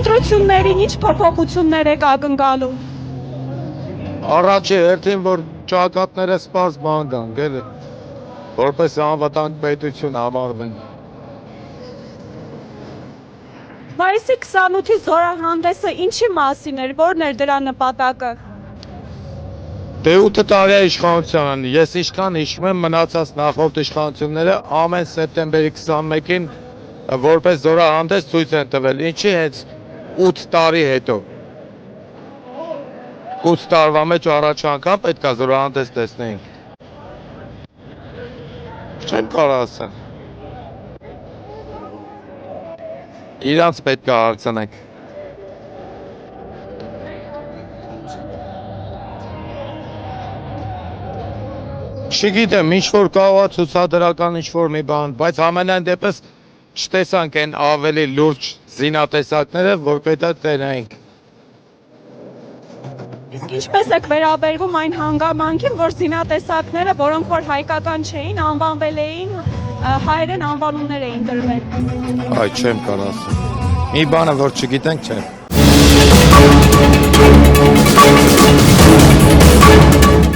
ընտրություններին ինչ փոփոխություններ եք ակնկալում։ Առաջի հերթին, որ ճակատները սպառ բան կան, գելը, որպես անվտանգ պետություն համարվեն։ Մայիսի 28-ի զորահանդեսը ինչի մասին էր, որն էր դրա նպատակը։ Դե 8 տարի է իշխանության, ես ինչքան հիշում եմ մնացած նախորդ իշխանությունները ամեն սեպտեմբերի 21-ին որպես զորահանդես ցույց են տվել, ինչի հենց 8 տարի հետո։ 8 տարվա մեջ առաջ անգամ պետք է զորահանդես տեսնեինք։ Չեմ կարող ասել։ Իրանց պետք է հարցնենք։ Չգիտեմ, ինչ-որ կարող է ցուցադրական ինչ-որ մի բան, բայց ամենայն դեպս չտեսանք այն ավելի լուրջ զինատեսակները, որ պետք է տենայինք։ Իսկ ինչպես եք վերաբերվում այն հանգամանքին, որ զինատեսակները, որոնք որ հայկական չէին, անվանվել էին, հայերեն անվանումներ էին տրվել։ Այ չեմ կարող ասել։ Մի բանը, որ չգիտենք, չէ։